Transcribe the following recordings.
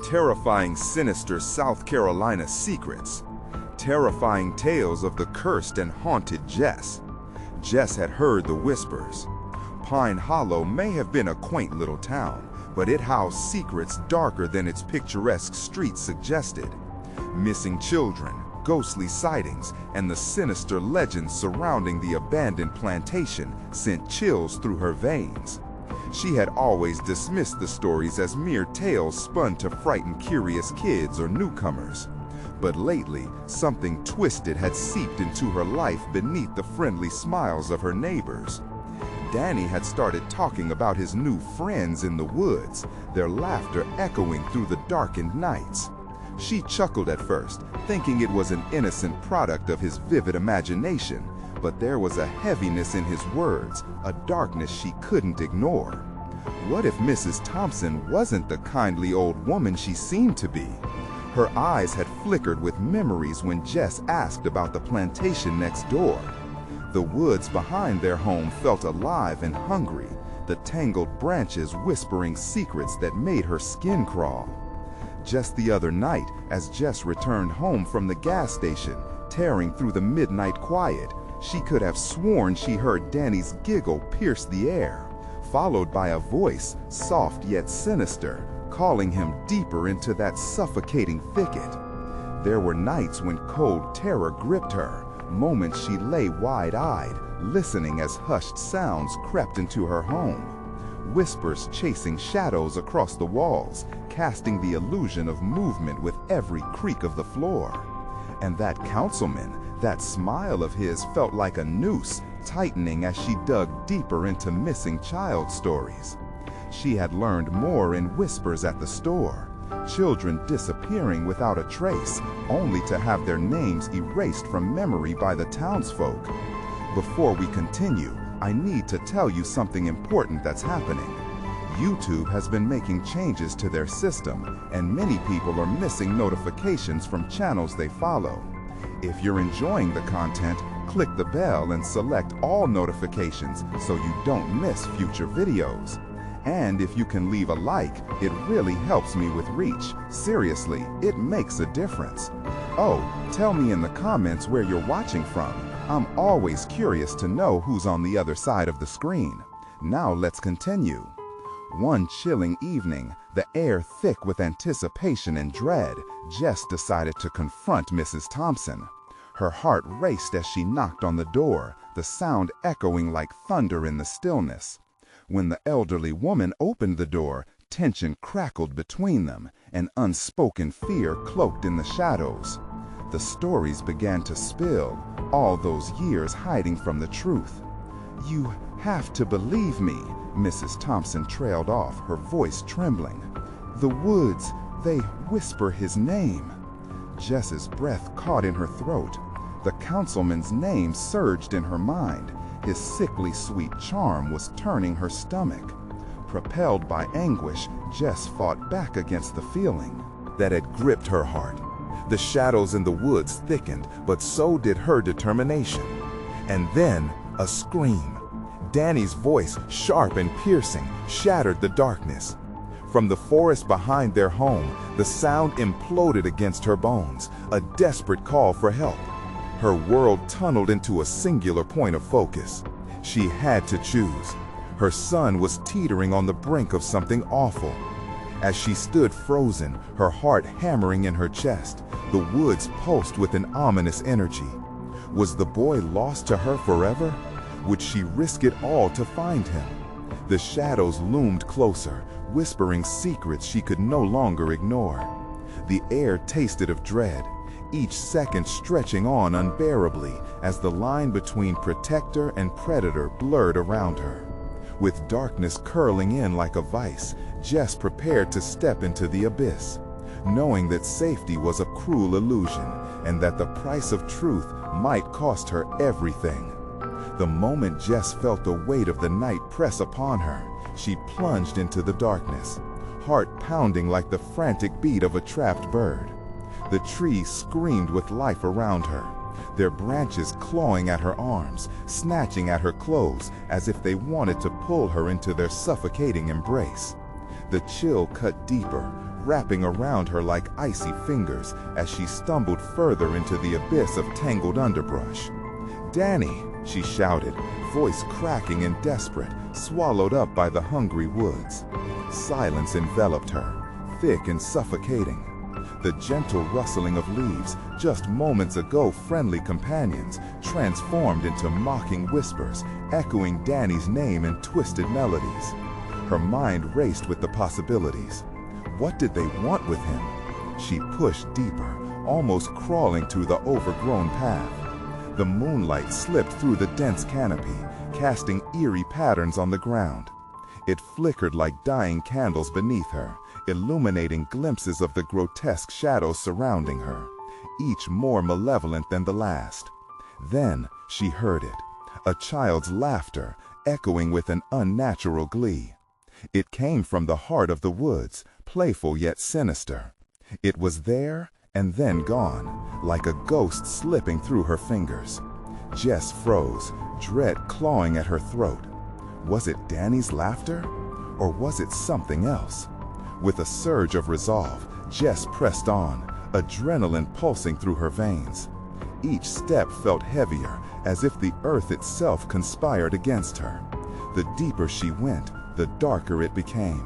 Terrifying Sinister South Carolina secrets. Terrifying tales of the cursed and haunted Jess. Jess had heard the whispers. Pine Hollow may have been a quaint little town, but it housed secrets darker than its picturesque streets suggested. Missing children, ghostly sightings, and the sinister legends surrounding the abandoned plantation sent chills through her veins. She had always dismissed the stories as mere tales spun to frighten curious kids or newcomers. But lately, something twisted had seeped into her life beneath the friendly smiles of her neighbors. Danny had started talking about his new friends in the woods, their laughter echoing through the darkened nights. She chuckled at first, thinking it was an innocent product of his vivid imagination, but there was a heaviness in his words, a darkness she couldn't ignore. What if Mrs. Thompson wasn't the kindly old woman she seemed to be? Her eyes had flickered with memories when Jess asked about the plantation next door. The woods behind their home felt alive and hungry, the tangled branches whispering secrets that made her skin crawl. Just the other night, as Jess returned home from the gas station, tearing through the midnight quiet, she could have sworn she heard Danny's giggle pierce the air, followed by a voice, soft yet sinister, calling him deeper into that suffocating thicket. There were nights when cold terror gripped her, moments she lay wide-eyed, listening as hushed sounds crept into her home. Whispers chasing shadows across the walls, casting the illusion of movement with every creak of the floor. And that councilman, that smile of his felt like a noose, tightening as she dug deeper into missing child stories. She had learned more in whispers at the store, children disappearing without a trace, only to have their names erased from memory by the townsfolk. Before we continue, I need to tell you something important that's happening. YouTube has been making changes to their system, and many people are missing notifications from channels they follow. If you're enjoying the content, click the bell and select all notifications so you don't miss future videos. And if you can leave a like, it really helps me with reach. Seriously, it makes a difference. Oh, tell me in the comments where you're watching from. I'm always curious to know who's on the other side of the screen. Now let's continue. One chilling evening, the air thick with anticipation and dread, Jess decided to confront Mrs. Thompson. Her heart raced as she knocked on the door, the sound echoing like thunder in the stillness. When the elderly woman opened the door, tension crackled between them, an unspoken fear cloaked in the shadows. The stories began to spill, all those years hiding from the truth. "You have to believe me," Mrs. Thompson trailed off, her voice trembling. "The woods, they whisper his name." Jess's breath caught in her throat. The councilman's name surged in her mind. His sickly sweet charm was turning her stomach. Propelled by anguish, Jess fought back against the feeling that had gripped her heart. The shadows in the woods thickened, but so did her determination. And then, a scream. Danny's voice, sharp and piercing, shattered the darkness. From the forest behind their home, the sound imploded against her bones, a desperate call for help. Her world tunneled into a singular point of focus. She had to choose. Her son was teetering on the brink of something awful. As she stood frozen, her heart hammering in her chest, the woods pulsed with an ominous energy. Was the boy lost to her forever? Would she risk it all to find him? The shadows loomed closer, whispering secrets she could no longer ignore. The air tasted of dread, each second stretching on unbearably as the line between protector and predator blurred around her. With darkness curling in like a vice, Jess prepared to step into the abyss, knowing that safety was a cruel illusion and that the price of truth might cost her everything. The moment Jess felt the weight of the night press upon her, she plunged into the darkness, heart pounding like the frantic beat of a trapped bird. The trees screamed with life around her, their branches clawing at her arms, snatching at her clothes as if they wanted to pull her into their suffocating embrace. The chill cut deeper, wrapping around her like icy fingers as she stumbled further into the abyss of tangled underbrush. "Danny!" she shouted, voice cracking and desperate, swallowed up by the hungry woods. Silence enveloped her, thick and suffocating. The gentle rustling of leaves, just moments ago friendly companions, transformed into mocking whispers, echoing Danny's name in twisted melodies. Her mind raced with the possibilities. What did they want with him? She pushed deeper, almost crawling through the overgrown path. The moonlight slipped through the dense canopy, casting eerie patterns on the ground. It flickered like dying candles beneath her, illuminating glimpses of the grotesque shadows surrounding her, each more malevolent than the last. Then she heard it, a child's laughter, echoing with an unnatural glee. It came from the heart of the woods, playful yet sinister. It was there and then gone, like a ghost slipping through her fingers. Jess froze, dread clawing at her throat. Was it Danny's laughter? Or was it something else? With a surge of resolve, Jess pressed on, adrenaline pulsing through her veins. Each step felt heavier, as if the earth itself conspired against her. The deeper she went, the darker it became.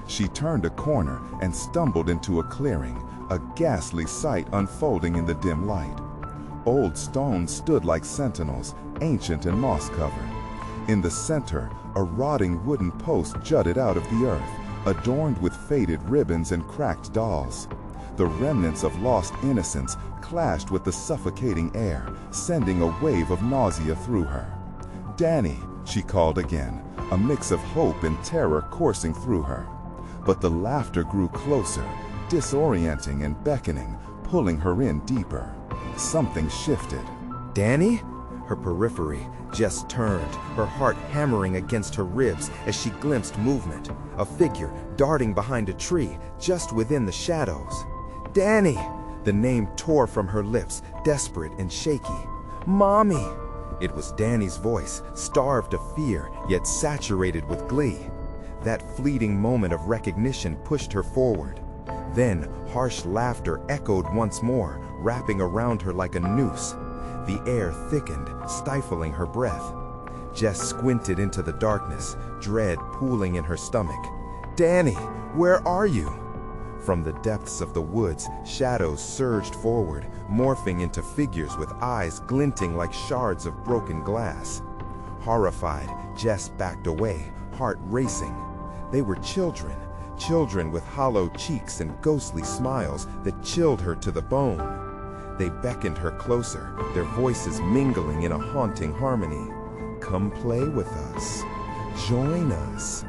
She turned a corner and stumbled into a clearing, a ghastly sight unfolding in the dim light. Old stones stood like sentinels, ancient and moss-covered. In the center, a rotting wooden post jutted out of the earth, adorned with faded ribbons and cracked dolls. The remnants of lost innocence clashed with the suffocating air, sending a wave of nausea through her. "Danny," she called again, a mix of hope and terror coursing through her. But the laughter grew closer, disorienting and beckoning, pulling her in deeper. Something shifted. "Danny?" Her periphery just turned, her heart hammering against her ribs as she glimpsed movement, a figure darting behind a tree just within the shadows. "Danny!" The name tore from her lips, desperate and shaky. "Mommy!" It was Danny's voice, starved of fear, yet saturated with glee. That fleeting moment of recognition pushed her forward. Then, harsh laughter echoed once more, wrapping around her like a noose. The air thickened, stifling her breath. Jess squinted into the darkness, dread pooling in her stomach. "Danny, where are you?" From the depths of the woods, shadows surged forward, morphing into figures with eyes glinting like shards of broken glass. Horrified, Jess backed away, heart racing. They were children, children with hollow cheeks and ghostly smiles that chilled her to the bone. They beckoned her closer, their voices mingling in a haunting harmony. "Come play with us. Join us."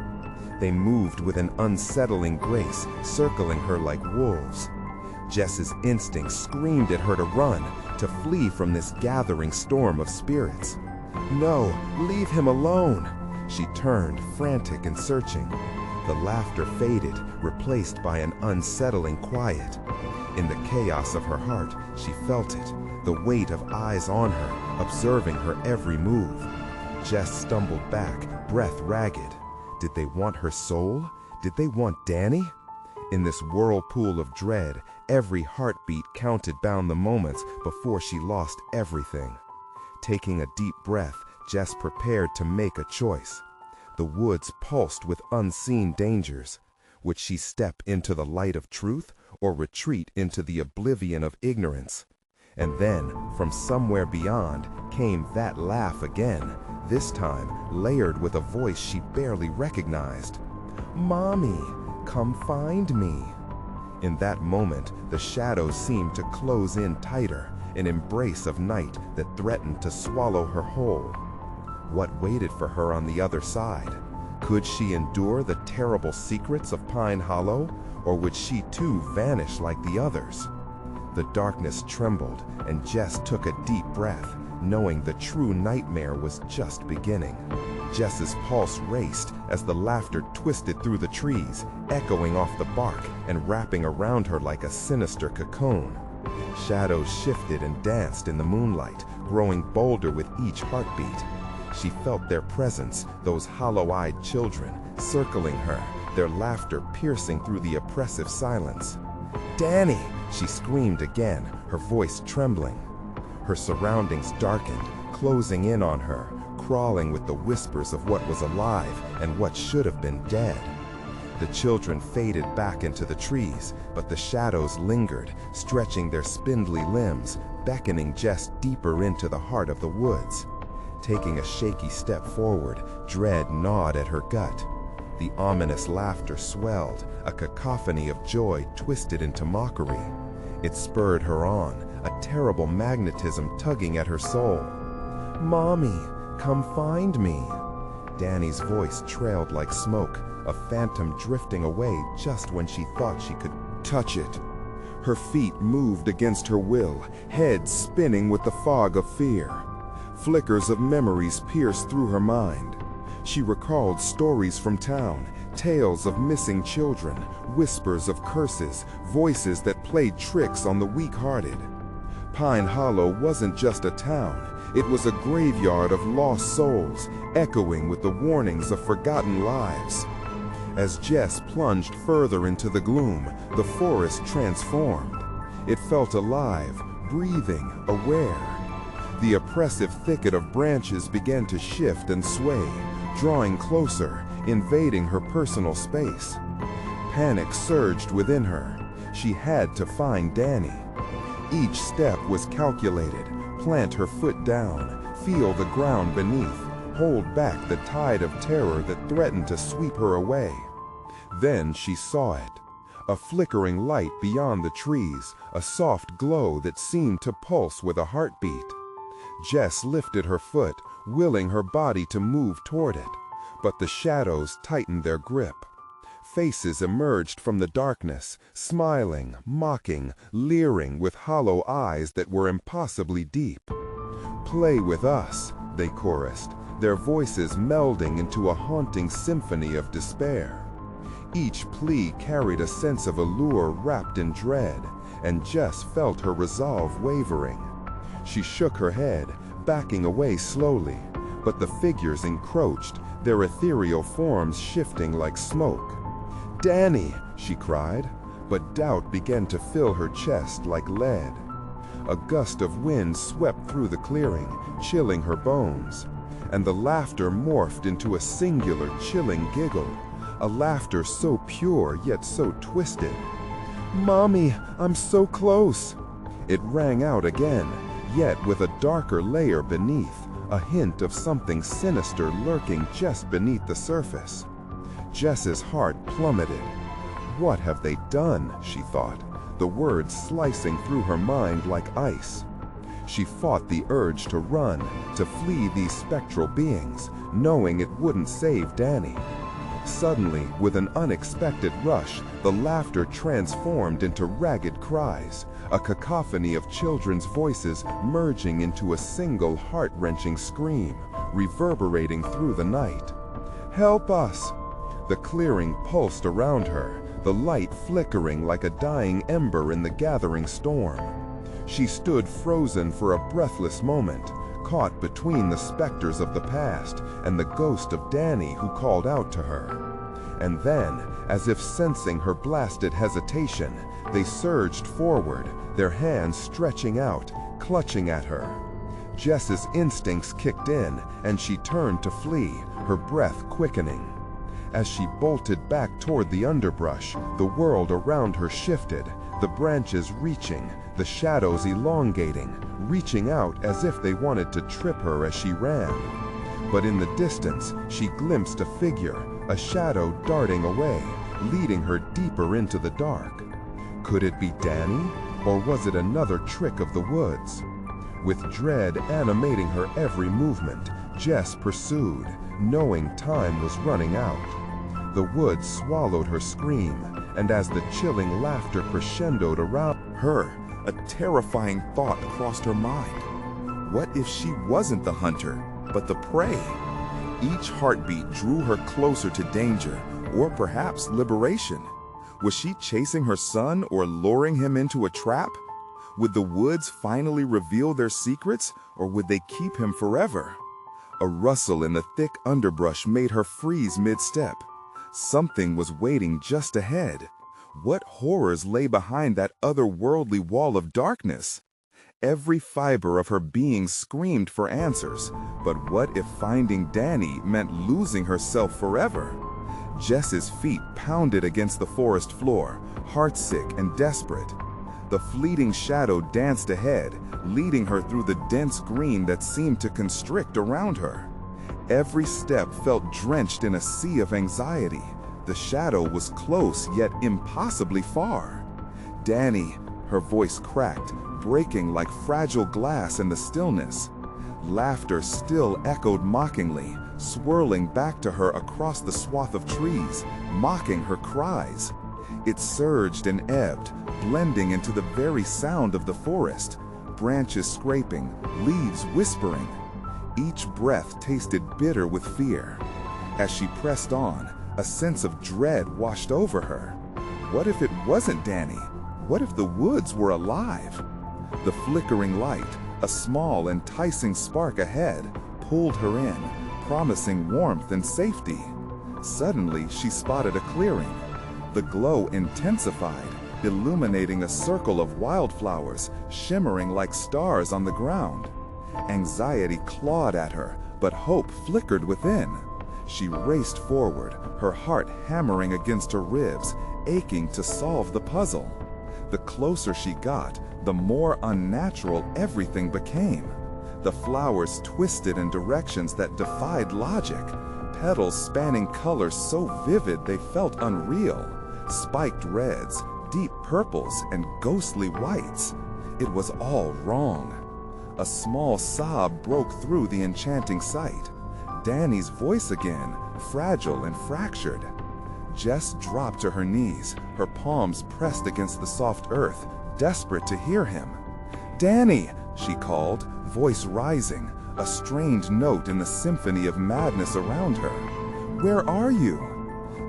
They moved with an unsettling grace, circling her like wolves. Jess's instincts screamed at her to run, to flee from this gathering storm of spirits. "No, leave him alone!" She turned, frantic and searching. The laughter faded, replaced by an unsettling quiet. In the chaos of her heart, she felt it, the weight of eyes on her, observing her every move. Jess stumbled back, breath ragged. Did they want her soul? Did they want Danny? In this whirlpool of dread, every heartbeat counted down the moments before she lost everything. Taking a deep breath, Jess prepared to make a choice. The woods pulsed with unseen dangers. Would she step into the light of truth or retreat into the oblivion of ignorance? And then, from somewhere beyond, came that laugh again, this time layered with a voice she barely recognized. "Mommy, come find me." In that moment, the shadows seemed to close in tighter, an embrace of night that threatened to swallow her whole. What waited for her on the other side? Could she endure the terrible secrets of Pine Hollow, or would she too vanish like the others? The darkness trembled, and Jess took a deep breath, knowing the true nightmare was just beginning. Jess's pulse raced as the laughter twisted through the trees, echoing off the bark and wrapping around her like a sinister cocoon. Shadows shifted and danced in the moonlight, growing bolder with each heartbeat. She felt their presence, those hollow-eyed children, circling her, their laughter piercing through the oppressive silence. "Danny!" she screamed again, her voice trembling. Her surroundings darkened, closing in on her, crawling with the whispers of what was alive and what should have been dead. The children faded back into the trees, but the shadows lingered, stretching their spindly limbs, beckoning Jess deeper into the heart of the woods. Taking a shaky step forward, dread gnawed at her gut. The ominous laughter swelled, a cacophony of joy twisted into mockery. It spurred her on, a terrible magnetism tugging at her soul. "Mommy, come find me." Danny's voice trailed like smoke, a phantom drifting away just when she thought she could touch it. Her feet moved against her will, head spinning with the fog of fear. Flickers of memories pierced through her mind. She recalled stories from town, tales of missing children, whispers of curses, voices that played tricks on the weak-hearted. Pine Hollow wasn't just a town, it was a graveyard of lost souls, echoing with the warnings of forgotten lives. As Jess plunged further into the gloom, the forest transformed. It felt alive, breathing, aware. The oppressive thicket of branches began to shift and sway, drawing closer, invading her personal space. Panic surged within her. She had to find Danny. Each step was calculated. Plant her foot down, feel the ground beneath, hold back the tide of terror that threatened to sweep her away. Then she saw it. A flickering light beyond the trees, a soft glow that seemed to pulse with a heartbeat. Jess lifted her foot, willing her body to move toward it, but the shadows tightened their grip. Faces emerged from the darkness, smiling, mocking, leering with hollow eyes that were impossibly deep. "Play with us," they chorused, their voices melding into a haunting symphony of despair. Each plea carried a sense of allure wrapped in dread, and Jess felt her resolve wavering. She shook her head, backing away slowly, but the figures encroached, their ethereal forms shifting like smoke. "Danny!" she cried, but doubt began to fill her chest like lead. A gust of wind swept through the clearing, chilling her bones, and the laughter morphed into a singular, chilling giggle, a laughter so pure yet so twisted. "Mommy, I'm so close!" It rang out again, yet with a darker layer beneath, a hint of something sinister lurking just beneath the surface. Jess's heart plummeted. What have they done, she thought, the words slicing through her mind like ice. She fought the urge to run, to flee these spectral beings, knowing it wouldn't save Danny. Suddenly, with an unexpected rush, the laughter transformed into ragged cries, a cacophony of children's voices merging into a single heart-wrenching scream, reverberating through the night. "Help us!" The clearing pulsed around her, the light flickering like a dying ember in the gathering storm. She stood frozen for a breathless moment, caught between the specters of the past and the ghost of Danny who called out to her. And then, as if sensing her blasted hesitation, they surged forward, their hands stretching out, clutching at her. Jess's instincts kicked in, and she turned to flee, her breath quickening. As she bolted back toward the underbrush, the world around her shifted, the branches reaching, the shadows elongating, reaching out as if they wanted to trip her as she ran. But in the distance, she glimpsed a figure, a shadow darting away, leading her deeper into the dark. Could it be Danny, or was it another trick of the woods? With dread animating her every movement, Jess pursued, knowing time was running out. The woods swallowed her scream, and as the chilling laughter crescendoed around her, a terrifying thought crossed her mind. What if she wasn't the hunter, but the prey? Each heartbeat drew her closer to danger, or perhaps liberation. Was she chasing her son or luring him into a trap? Would the woods finally reveal their secrets, or would they keep him forever? A rustle in the thick underbrush made her freeze mid-step. Something was waiting just ahead. What horrors lay behind that otherworldly wall of darkness? Every fiber of her being screamed for answers, but what if finding Danny meant losing herself forever? Jess's feet pounded against the forest floor, heartsick and desperate. The fleeting shadow danced ahead, leading her through the dense green that seemed to constrict around her. Every step felt drenched in a sea of anxiety. The shadow was close yet impossibly far. Danny, her voice cracked, breaking like fragile glass in the stillness. Laughter still echoed mockingly, swirling back to her across the swath of trees, mocking her cries. It surged and ebbed, blending into the very sound of the forest, branches scraping, leaves whispering. Each breath tasted bitter with fear. As she pressed on, a sense of dread washed over her. What if it wasn't Danny? What if the woods were alive? The flickering light, a small, enticing spark ahead, pulled her in, promising warmth and safety. Suddenly, she spotted a clearing. The glow intensified, illuminating a circle of wildflowers, shimmering like stars on the ground. Anxiety clawed at her, but hope flickered within. She raced forward, her heart hammering against her ribs, aching to solve the puzzle. The closer she got, the more unnatural everything became. The flowers twisted in directions that defied logic, petals spanning colors so vivid they felt unreal, spiked reds, deep purples, and ghostly whites. It was all wrong. A small sob broke through the enchanting sight. Danny's voice again, fragile and fractured. Jess dropped to her knees, her palms pressed against the soft earth, desperate to hear him. "Danny!" she called, voice rising, a strained note in the symphony of madness around her. "Where are you?"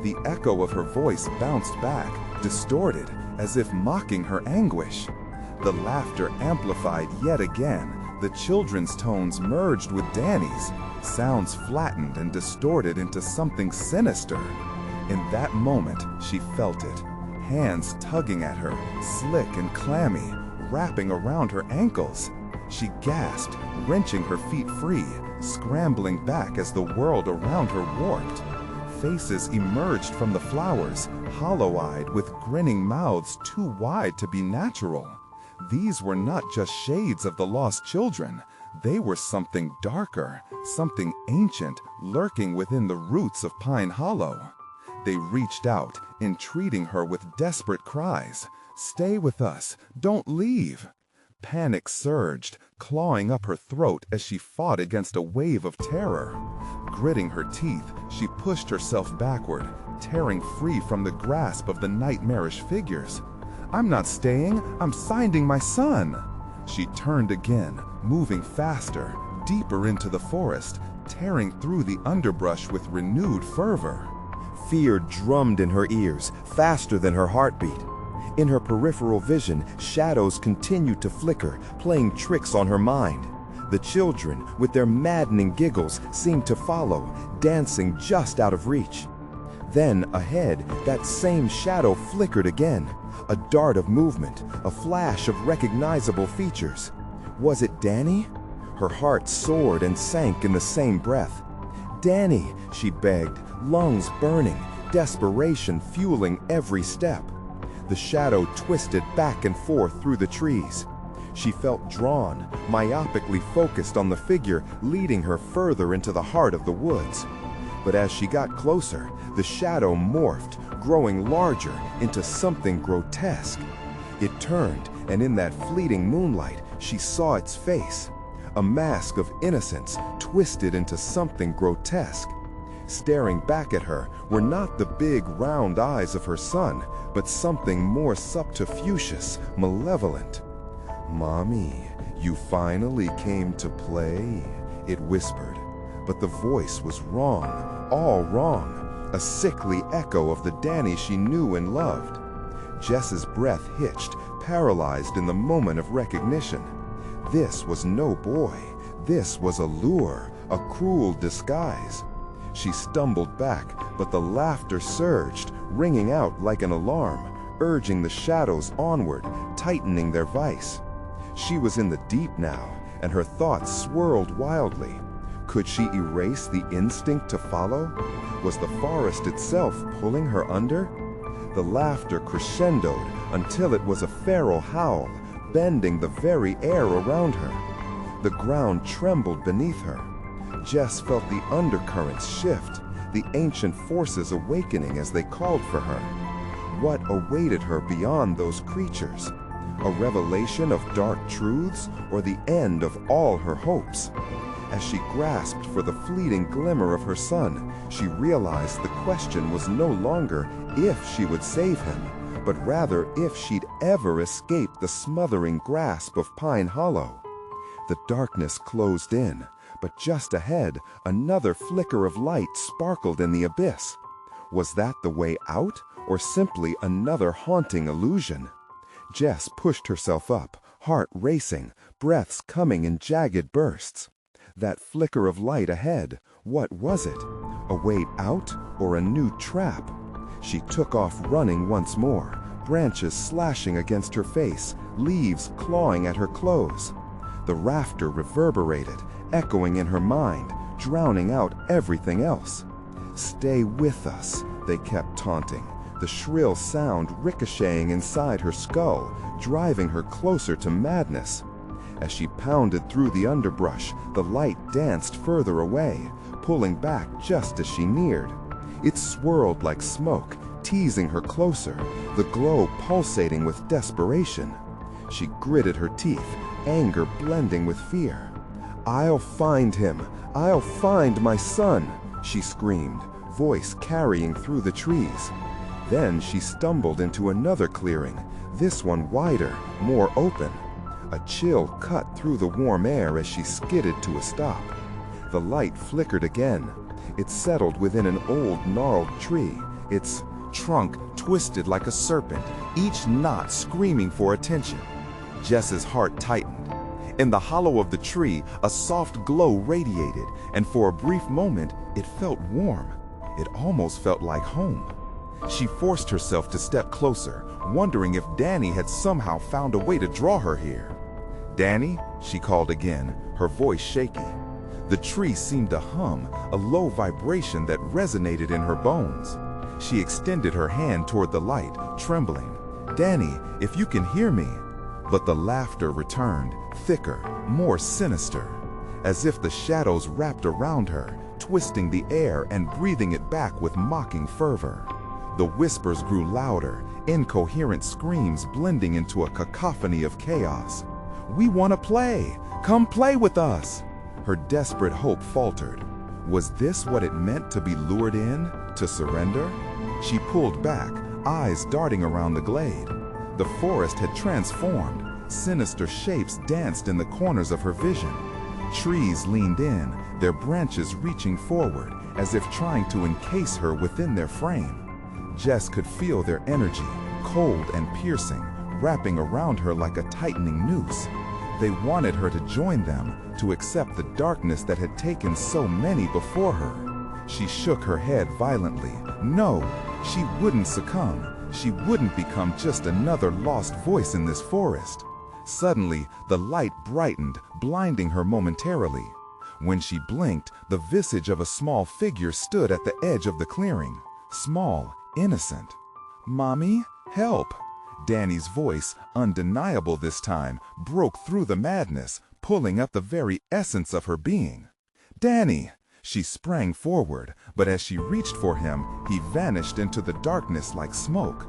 The echo of her voice bounced back, distorted, as if mocking her anguish. The laughter amplified yet again, the children's tones merged with Danny's, sounds flattened and distorted into something sinister. In that moment, she felt it, hands tugging at her, slick and clammy, wrapping around her ankles. She gasped, wrenching her feet free, scrambling back as the world around her warped. Faces emerged from the flowers, hollow-eyed with grinning mouths too wide to be natural. These were not just shades of the lost children. They were something darker, something ancient, lurking within the roots of Pine Hollow. They reached out, entreating her with desperate cries. "Stay with us, don't leave." Panic surged, clawing up her throat as she fought against a wave of terror. Gritting her teeth, she pushed herself backward, tearing free from the grasp of the nightmarish figures. "I'm not staying, I'm finding my son." She turned again, moving faster, deeper into the forest, tearing through the underbrush with renewed fervor. Fear drummed in her ears, faster than her heartbeat. In her peripheral vision, shadows continued to flicker, playing tricks on her mind. The children, with their maddening giggles, seemed to follow, dancing just out of reach. Then, ahead, that same shadow flickered again. A dart of movement, a flash of recognizable features. Was it Danny? Her heart soared and sank in the same breath. "Danny," she begged, lungs burning, desperation fueling every step. The shadow twisted back and forth through the trees. She felt drawn, myopically focused on the figure leading her further into the heart of the woods. But as she got closer, the shadow morphed, growing larger into something grotesque. It turned, and in that fleeting moonlight, she saw its face. A mask of innocence twisted into something grotesque. Staring back at her were not the big, round eyes of her son, but something more subterfugious, malevolent. "Mommy, you finally came to play," it whispered. But the voice was wrong, all wrong, a sickly echo of the Danny she knew and loved. Jess's breath hitched, paralyzed in the moment of recognition. This was no boy. This was a lure, a cruel disguise. She stumbled back, but the laughter surged, ringing out like an alarm, urging the shadows onward, tightening their vice. She was in the deep now, and her thoughts swirled wildly. Could she erase the instinct to follow? Was the forest itself pulling her under? The laughter crescendoed until it was a feral howl, bending the very air around her. The ground trembled beneath her. Jess felt the undercurrents shift, the ancient forces awakening as they called for her. What awaited her beyond those creatures? A revelation of dark truths, or the end of all her hopes? As she grasped for the fleeting glimmer of her son, she realized the question was no longer if she would save him, but rather if she'd ever escape the smothering grasp of Pine Hollow. The darkness closed in, but just ahead, another flicker of light sparkled in the abyss. Was that the way out, or simply another haunting illusion? Jess pushed herself up, heart racing, breaths coming in jagged bursts. That flicker of light ahead, what was it? A way out, or a new trap? She took off running once more, branches slashing against her face, leaves clawing at her clothes. The rafter reverberated, echoing in her mind, drowning out everything else. "Stay with us," they kept taunting, the shrill sound ricocheting inside her skull, driving her closer to madness. As she pounded through the underbrush, the light danced further away, pulling back just as she neared. It swirled like smoke, teasing her closer, the glow pulsating with desperation. She gritted her teeth, anger blending with fear. "I'll find him! I'll find my son!" she screamed, voice carrying through the trees. Then she stumbled into another clearing, this one wider, more open. A chill cut through the warm air as she skidded to a stop. The light flickered again. It settled within an old, gnarled tree, its trunk twisted like a serpent, each knot screaming for attention. Jess's heart tightened. In the hollow of the tree, a soft glow radiated, and for a brief moment, it felt warm. It almost felt like home. She forced herself to step closer, wondering if Danny had somehow found a way to draw her here. "Danny?" she called again, her voice shaky. The tree seemed to hum, a low vibration that resonated in her bones. She extended her hand toward the light, trembling. "Danny, if you can hear me." But the laughter returned, thicker, more sinister, as if the shadows wrapped around her, twisting the air and breathing it back with mocking fervor. The whispers grew louder, incoherent screams blending into a cacophony of chaos. "We want to play! Come play with us!" Her desperate hope faltered. Was this what it meant to be lured in, to surrender? She pulled back, eyes darting around the glade. The forest had transformed. Sinister shapes danced in the corners of her vision. Trees leaned in, their branches reaching forward, as if trying to encase her within their frame. Jess could feel their energy, cold and piercing, wrapping around her like a tightening noose. They wanted her to join them, to accept the darkness that had taken so many before her. She shook her head violently. No, she wouldn't succumb. She wouldn't become just another lost voice in this forest. Suddenly, the light brightened, blinding her momentarily. When she blinked, the visage of a small figure stood at the edge of the clearing. Small, innocent. "Mommy, help!" Danny's voice, undeniable this time, broke through the madness, pulling up the very essence of her being. "Danny!" She sprang forward, but as she reached for him, he vanished into the darkness like smoke.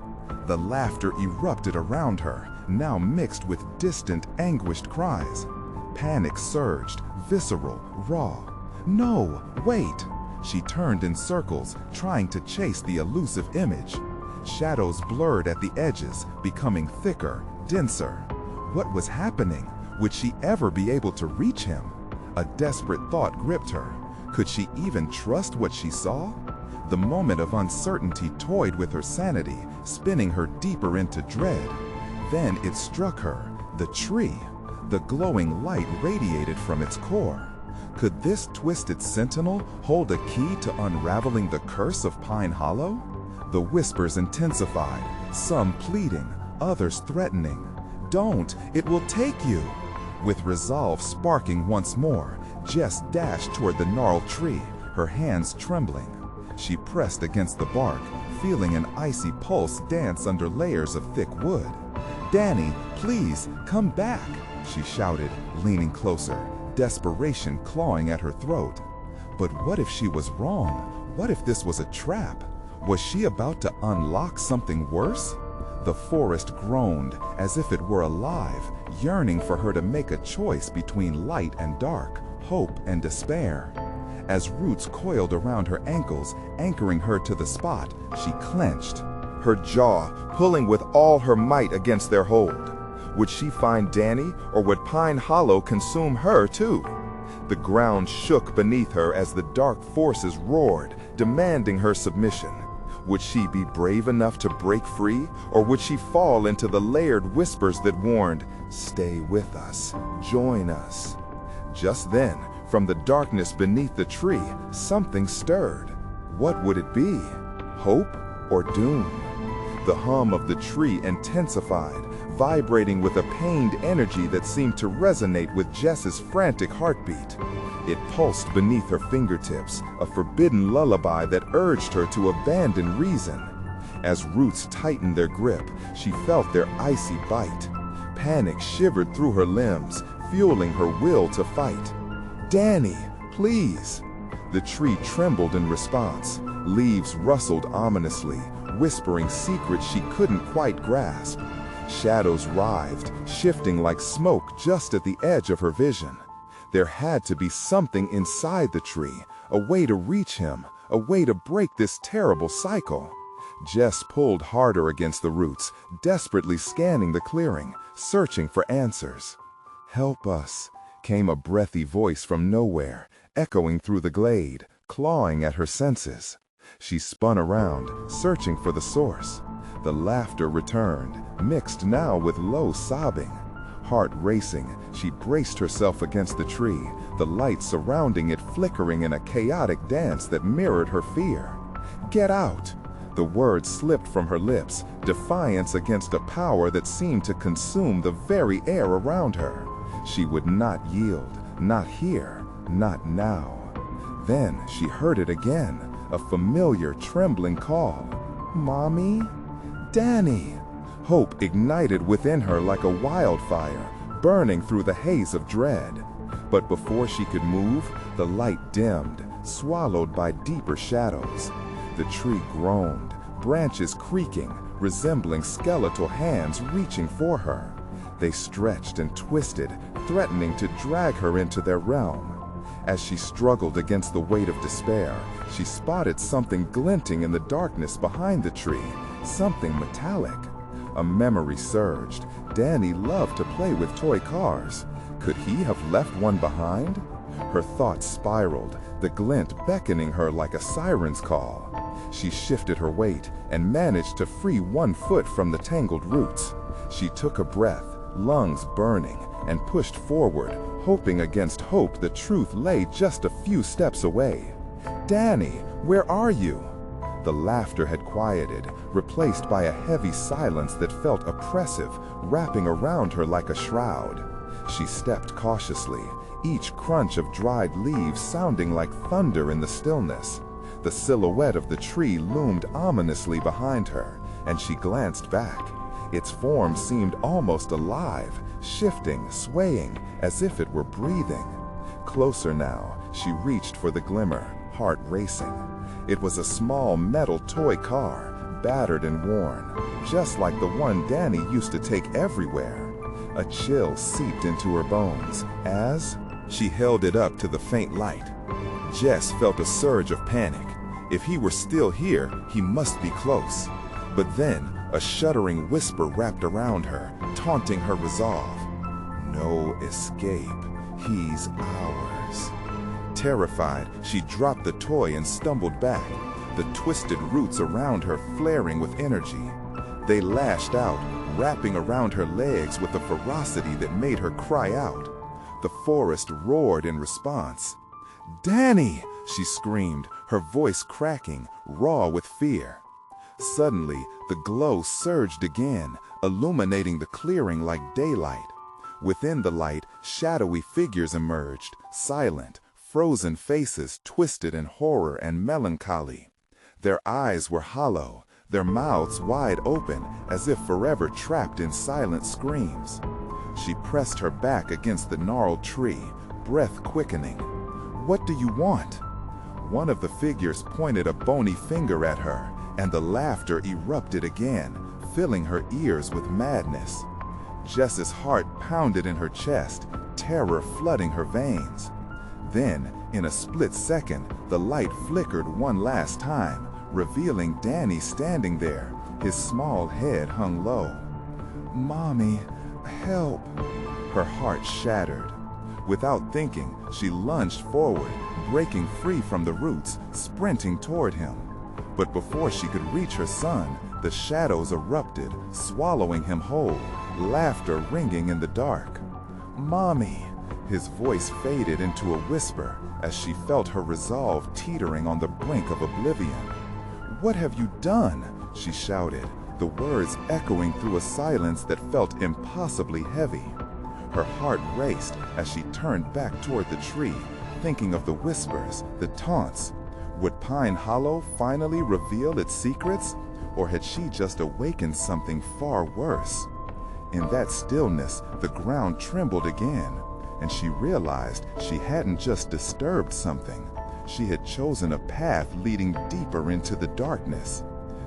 The laughter erupted around her, now mixed with distant, anguished cries. Panic surged, visceral, raw. "No, wait!" She turned in circles, trying to chase the elusive image. Shadows blurred at the edges, becoming thicker, denser. What was happening? Would she ever be able to reach him? A desperate thought gripped her. Could she even trust what she saw? The moment of uncertainty toyed with her sanity, spinning her deeper into dread. Then it struck her, the tree. The glowing light radiated from its core. Could this twisted sentinel hold a key to unraveling the curse of Pine Hollow? The whispers intensified, some pleading, others threatening. "Don't, it will take you!" With resolve sparking once more, Jess dashed toward the gnarled tree, her hands trembling. She pressed against the bark, feeling an icy pulse dance under layers of thick wood. "Danny, please, come back!" she shouted, leaning closer, desperation clawing at her throat. But what if she was wrong? What if this was a trap? Was she about to unlock something worse? The forest groaned as if it were alive, yearning for her to make a choice between light and dark, hope and despair. As roots coiled around her ankles, anchoring her to the spot, she clenched, her jaw pulling with all her might against their hold. Would she find Danny, or would Pine Hollow consume her too? The ground shook beneath her as the dark forces roared, demanding her submission. Would she be brave enough to break free, or would she fall into the layered whispers that warned, "Stay with us, join us"? Just then, from the darkness beneath the tree, something stirred. What would it be? Hope or doom? The hum of the tree intensified, vibrating with a pained energy that seemed to resonate with Jess's frantic heartbeat. It pulsed beneath her fingertips, a forbidden lullaby that urged her to abandon reason. As roots tightened their grip, she felt their icy bite. Panic shivered through her limbs, fueling her will to fight. "Danny, please!" The tree trembled in response. Leaves rustled ominously, whispering secrets she couldn't quite grasp. Shadows writhed, shifting like smoke just at the edge of her vision. There had to be something inside the tree, a way to reach him, a way to break this terrible cycle. Jess pulled harder against the roots, desperately scanning the clearing, searching for answers. "Help us," came a breathy voice from nowhere, echoing through the glade, clawing at her senses. She spun around, searching for the source. The laughter returned, mixed now with low sobbing. Heart racing, she braced herself against the tree, the light surrounding it flickering in a chaotic dance that mirrored her fear. "Get out!" The words slipped from her lips, defiance against a power that seemed to consume the very air around her. She would not yield, not here, not now. Then she heard it again, a familiar trembling call. "Mommy? Danny!" Hope ignited within her like a wildfire, burning through the haze of dread. But before she could move, the light dimmed, swallowed by deeper shadows. The tree groaned, branches creaking, resembling skeletal hands reaching for her. They stretched and twisted, threatening to drag her into their realm. As she struggled against the weight of despair, she spotted something glinting in the darkness behind the tree, something metallic. A memory surged. Danny loved to play with toy cars. Could he have left one behind? Her thoughts spiraled, the glint beckoning her like a siren's call. She shifted her weight and managed to free one foot from the tangled roots. She took a breath, lungs burning, and pushed forward, hoping against hope the truth lay just a few steps away. "Danny, where are you?" The laughter had quieted, replaced by a heavy silence that felt oppressive, wrapping around her like a shroud. She stepped cautiously, each crunch of dried leaves sounding like thunder in the stillness. The silhouette of the tree loomed ominously behind her, and she glanced back. Its form seemed almost alive, shifting, swaying, as if it were breathing. Closer now, she reached for the glimmer, heart racing. It was a small metal toy car, battered and worn, just like the one Danny used to take everywhere. A chill seeped into her bones as she held it up to the faint light. Jess felt a surge of panic. If he were still here, he must be close. But then, a shuddering whisper wrapped around her, taunting her resolve. "No escape. He's ours." Terrified, she dropped the toy and stumbled back, the twisted roots around her flaring with energy. They lashed out, wrapping around her legs with a ferocity that made her cry out. The forest roared in response. "Danny!" she screamed, her voice cracking, raw with fear. Suddenly, the glow surged again, illuminating the clearing like daylight. Within the light, shadowy figures emerged, silent, frozen faces twisted in horror and melancholy. Their eyes were hollow, their mouths wide open, as if forever trapped in silent screams. She pressed her back against the gnarled tree, breath quickening. "What do you want?" One of the figures pointed a bony finger at her, and the laughter erupted again, filling her ears with madness. Jess's heart pounded in her chest, terror flooding her veins. Then, in a split second, the light flickered one last time, revealing Danny standing there, his small head hung low. "Mommy, help!" Her heart shattered. Without thinking, she lunged forward, breaking free from the roots, sprinting toward him. But before she could reach her son, the shadows erupted, swallowing him whole, laughter ringing in the dark. "Mommy!" His voice faded into a whisper as she felt her resolve teetering on the brink of oblivion. "What have you done?" she shouted, the words echoing through a silence that felt impossibly heavy. Her heart raced as she turned back toward the tree, thinking of the whispers, the taunts. Would Pine Hollow finally reveal its secrets, or had she just awakened something far worse? In that stillness, the ground trembled again, and she realized she hadn't just disturbed something. She had chosen a path leading deeper into the darkness.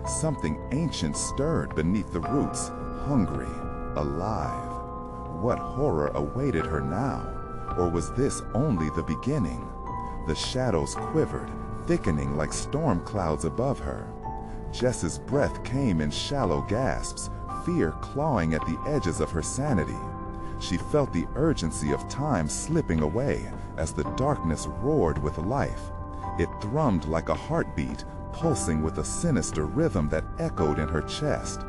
Something ancient stirred beneath the roots, hungry, alive. What horror awaited her now? Or was this only the beginning? The shadows quivered, thickening like storm clouds above her. Jess's breath came in shallow gasps, fear clawing at the edges of her sanity. She felt the urgency of time slipping away as the darkness roared with life. It thrummed like a heartbeat, pulsing with a sinister rhythm that echoed in her chest.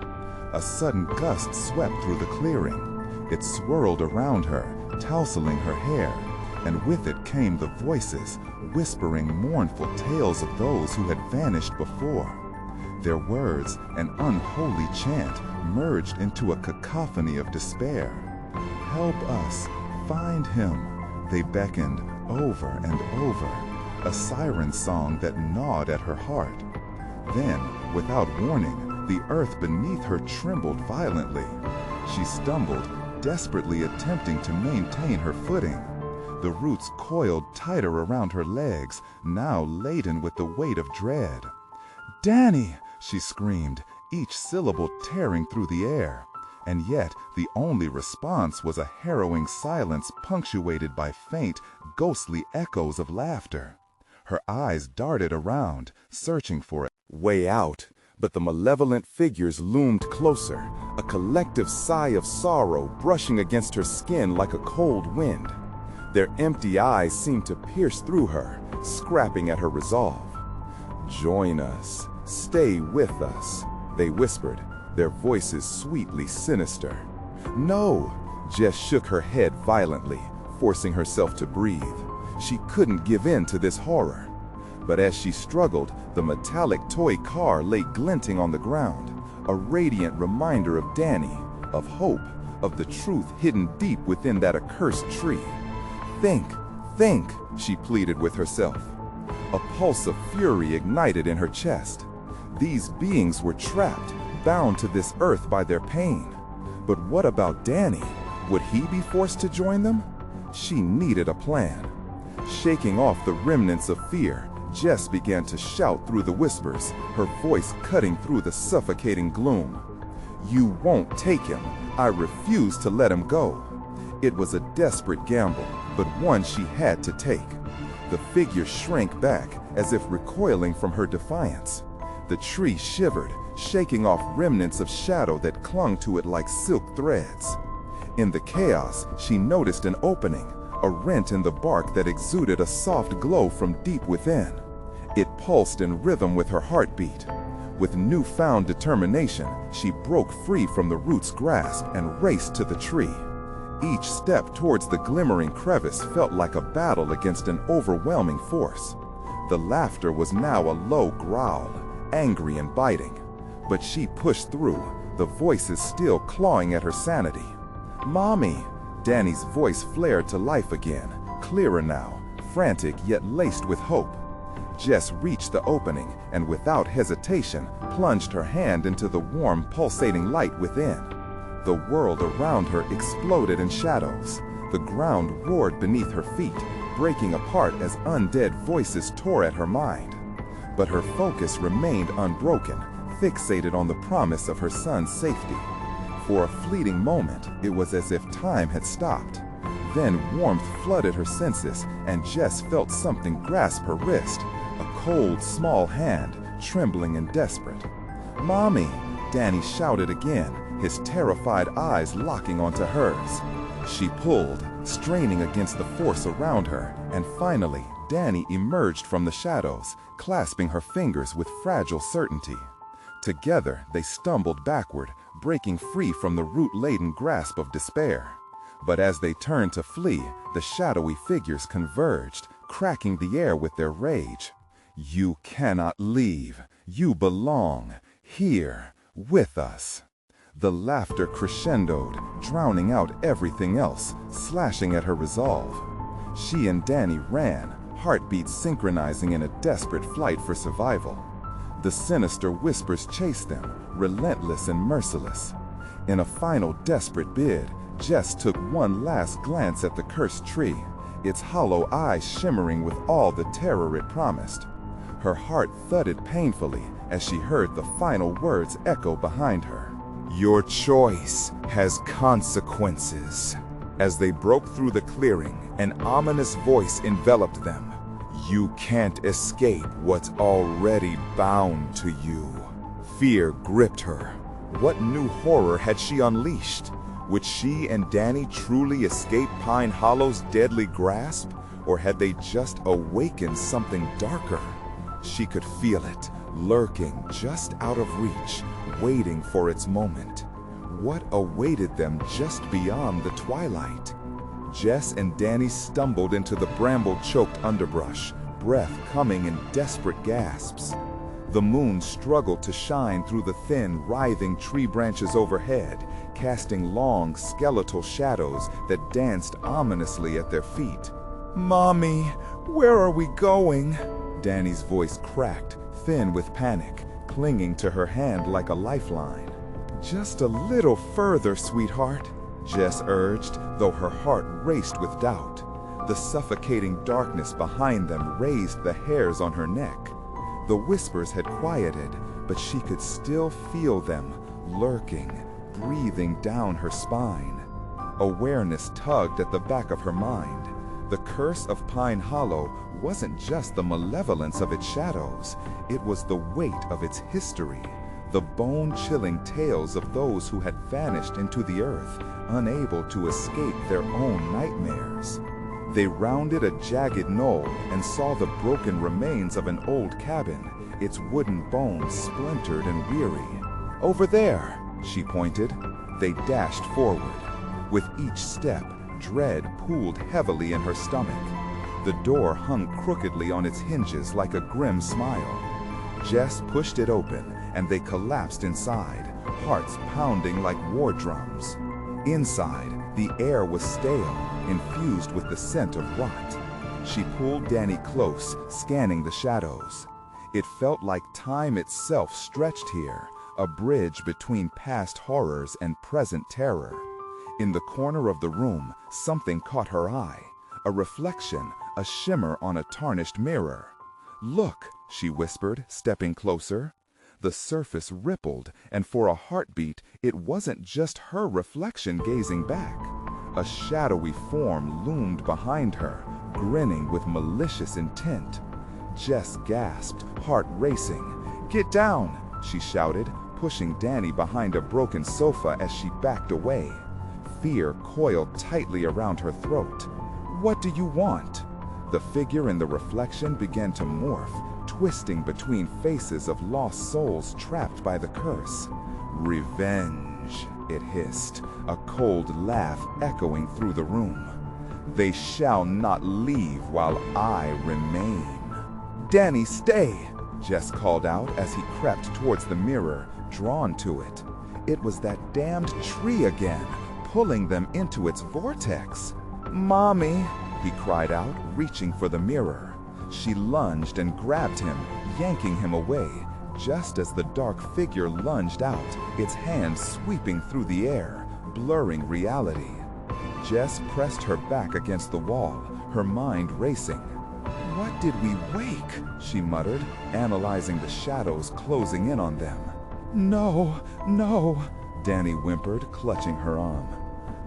A sudden gust swept through the clearing. It swirled around her, tousling her hair, and with it came the voices, whispering mournful tales of those who had vanished before. Their words, an unholy chant, merged into a cacophony of despair. "Help us, find him," they beckoned over and over, a siren song that gnawed at her heart. Then, without warning, the earth beneath her trembled violently. She stumbled, desperately attempting to maintain her footing. The roots coiled tighter around her legs, now laden with the weight of dread. "Danny!" she screamed, each syllable tearing through the air. And yet, the only response was a harrowing silence punctuated by faint, ghostly echoes of laughter. Her eyes darted around, searching for a way out, but the malevolent figures loomed closer, a collective sigh of sorrow brushing against her skin like a cold wind. Their empty eyes seemed to pierce through her, scrapping at her resolve. "Join us, stay with us," they whispered, their voices sweetly sinister. "No!" Jess shook her head violently, forcing herself to breathe. She couldn't give in to this horror. But as she struggled, the metallic toy car lay glinting on the ground, a radiant reminder of Danny, of hope, of the truth hidden deep within that accursed tree. Think, she pleaded with herself. A pulse of fury ignited in her chest. These beings were trapped, bound to this earth by their pain. But what about Danny? Would he be forced to join them? She needed a plan. Shaking off the remnants of fear, Jess began to shout through the whispers, her voice cutting through the suffocating gloom. "You won't take him. I refuse to let him go." It was a desperate gamble, but one she had to take. The figure shrank back, as if recoiling from her defiance. The tree shivered, shaking off remnants of shadow that clung to it like silk threads. In the chaos, she noticed an opening, a rent in the bark that exuded a soft glow from deep within. It pulsed in rhythm with her heartbeat. With newfound determination, she broke free from the root's grasp and raced to the tree. Each step towards the glimmering crevice felt like a battle against an overwhelming force. The laughter was now a low growl, angry and biting. But she pushed through, the voices still clawing at her sanity. "Mommy!" Danny's voice flared to life again, clearer now, frantic yet laced with hope. Jess reached the opening and without hesitation plunged her hand into the warm, pulsating light within. The world around her exploded in shadows. The ground roared beneath her feet, breaking apart as undead voices tore at her mind. But her focus remained unbroken, fixated on the promise of her son's safety. For a fleeting moment, it was as if time had stopped. Then warmth flooded her senses, and Jess felt something grasp her wrist, a cold, small hand, trembling and desperate. "Mommy!" Danny shouted again, his terrified eyes locking onto hers. She pulled, straining against the force around her, and finally, Danny emerged from the shadows, clasping her fingers with fragile certainty. Together, they stumbled backward, breaking free from the root-laden grasp of despair. But as they turned to flee, the shadowy figures converged, cracking the air with their rage. "You cannot leave. You belong here with us." The laughter crescendoed, drowning out everything else, slashing at her resolve. She and Danny ran, heartbeats synchronizing in a desperate flight for survival. The sinister whispers chased them, relentless and merciless. In a final desperate bid, Jess took one last glance at the cursed tree, its hollow eyes shimmering with all the terror it promised. Her heart thudded painfully as she heard the final words echo behind her. "Your choice has consequences." As they broke through the clearing, an ominous voice enveloped them. "You can't escape what's already bound to you." Fear gripped her. What new horror had she unleashed? Would she and Danny truly escape Pine Hollow's deadly grasp, or had they just awakened something darker? She could feel it, lurking just out of reach, waiting for its moment. What awaited them just beyond the twilight? Jess and Danny stumbled into the bramble-choked underbrush, breath coming in desperate gasps. The moon struggled to shine through the thin, writhing tree branches overhead, casting long, skeletal shadows that danced ominously at their feet. "Mommy, where are we going?" Danny's voice cracked, thin with panic, clinging to her hand like a lifeline. "Just a little further, sweetheart," Jess urged, though her heart raced with doubt. The suffocating darkness behind them raised the hairs on her neck. The whispers had quieted, but she could still feel them, lurking, breathing down her spine. Awareness tugged at the back of her mind. The curse of Pine Hollow wasn't just the malevolence of its shadows, it was the weight of its history, the bone-chilling tales of those who had vanished into the earth, unable to escape their own nightmares. They rounded a jagged knoll and saw the broken remains of an old cabin, its wooden bones splintered and weary. "Over there," she pointed. They dashed forward. With each step, dread pooled heavily in her stomach. The door hung crookedly on its hinges like a grim smile. Jess pushed it open, and they collapsed inside, hearts pounding like war drums. Inside, the air was stale, infused with the scent of rot. She pulled Danny close, scanning the shadows. It felt like time itself stretched here, a bridge between past horrors and present terror. In the corner of the room, something caught her eye, a reflection, a shimmer on a tarnished mirror. "Look," she whispered, stepping closer. The surface rippled, and for a heartbeat, it wasn't just her reflection gazing back. A shadowy form loomed behind her, grinning with malicious intent. Jess gasped, heart racing. "Get down!" she shouted, pushing Danny behind a broken sofa as she backed away. Fear coiled tightly around her throat. "What do you want?" The figure in the reflection began to morph, twisting between faces of lost souls trapped by the curse. "Revenge," it hissed, a cold laugh echoing through the room. "They shall not leave while I remain." "Danny, stay!" Jess called out as he crept towards the mirror, drawn to it. It was that damned tree again, pulling them into its vortex. "Mommy!" he cried out, reaching for the mirror. She lunged and grabbed him, yanking him away, just as the dark figure lunged out, its hands sweeping through the air, blurring reality. Jess pressed her back against the wall, her mind racing. "What did we wake?" she muttered, analyzing the shadows closing in on them. "No, no," Danny whimpered, clutching her arm.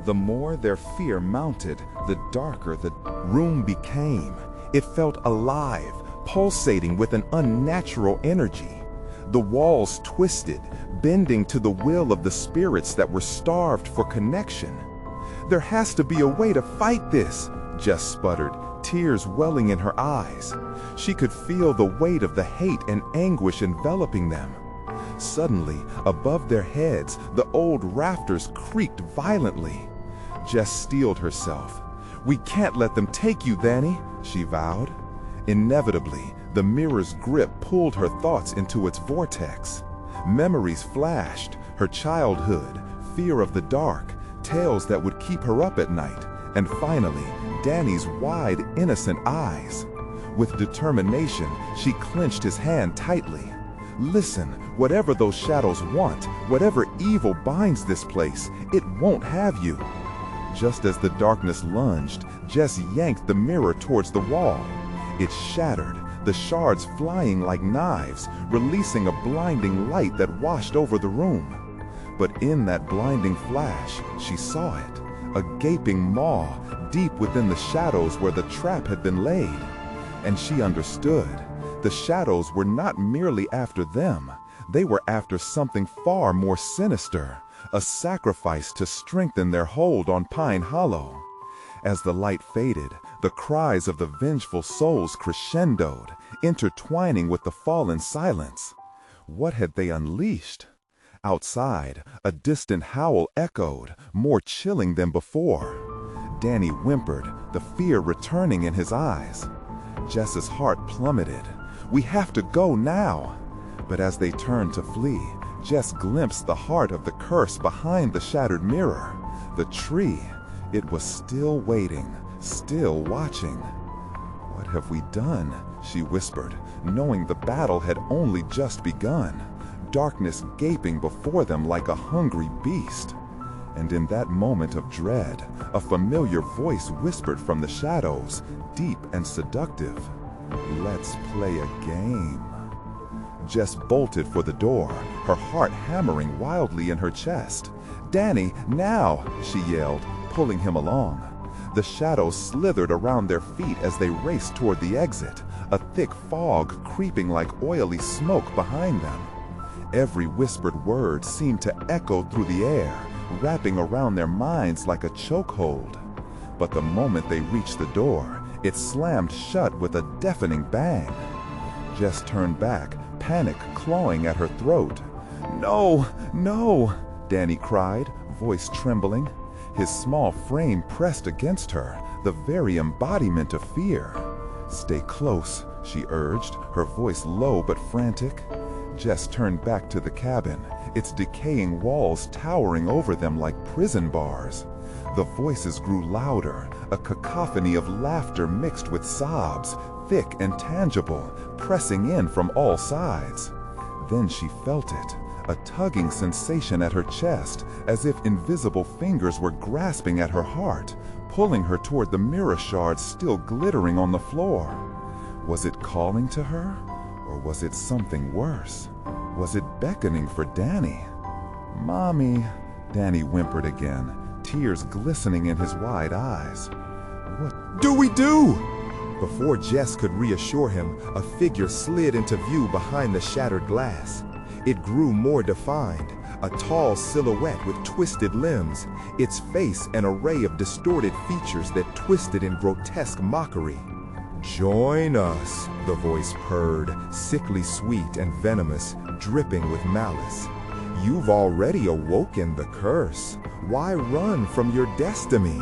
The more their fear mounted, the darker the room became. It felt alive, pulsating with an unnatural energy. The walls twisted, bending to the will of the spirits that were starved for connection. "There has to be a way to fight this," Jess sputtered, tears welling in her eyes. She could feel the weight of the hate and anguish enveloping them. Suddenly, above their heads, the old rafters creaked violently. Jess steeled herself. "We can't let them take you, Danny," she vowed. Inevitably, the mirror's grip pulled her thoughts into its vortex. Memories flashed, her childhood, fear of the dark, tales that would keep her up at night, and finally, Danny's wide, innocent eyes. With determination, she clenched his hand tightly. "Listen, whatever those shadows want, whatever evil binds this place, it won't have you." Just as the darkness lunged, Jess yanked the mirror towards the wall. It shattered, the shards flying like knives, releasing a blinding light that washed over the room. But in that blinding flash, she saw it, a gaping maw deep within the shadows where the trap had been laid. And she understood. The shadows were not merely after them, they were after something far more sinister, a sacrifice to strengthen their hold on Pine Hollow. As the light faded, the cries of the vengeful souls crescendoed, intertwining with the fallen silence. What had they unleashed? Outside, a distant howl echoed, more chilling than before. Danny whimpered, the fear returning in his eyes. Jess's heart plummeted. "We have to go now." But as they turned to flee, Jess glimpsed the heart of the curse behind the shattered mirror. The tree, it was still waiting, still watching. "What have we done?" she whispered, knowing the battle had only just begun, darkness gaping before them like a hungry beast. And in that moment of dread, a familiar voice whispered from the shadows, deep and seductive, "Let's play a game." Jess bolted for the door, her heart hammering wildly in her chest. "Danny, now!" she yelled, pulling him along. The shadows slithered around their feet as they raced toward the exit, a thick fog creeping like oily smoke behind them. Every whispered word seemed to echo through the air, wrapping around their minds like a chokehold. But the moment they reached the door, it slammed shut with a deafening bang. Jess turned back, panic clawing at her throat. "No, no!" Danny cried, voice trembling. His small frame pressed against her, the very embodiment of fear. "Stay close," she urged, her voice low but frantic. Jess turned back to the cabin, its decaying walls towering over them like prison bars. The voices grew louder, a cacophony of laughter mixed with sobs, thick and tangible, pressing in from all sides. Then she felt it, a tugging sensation at her chest, as if invisible fingers were grasping at her heart, pulling her toward the mirror shards still glittering on the floor. Was it calling to her? Or was it something worse? Was it beckoning for Danny? "Mommy," Danny whimpered again, tears glistening in his wide eyes. "What do we do?" Before Jess could reassure him, a figure slid into view behind the shattered glass. It grew more defined, a tall silhouette with twisted limbs, its face an array of distorted features that twisted in grotesque mockery. "Join us," the voice purred, sickly sweet and venomous, dripping with malice. You've already awoken the curse. Why run from your destiny?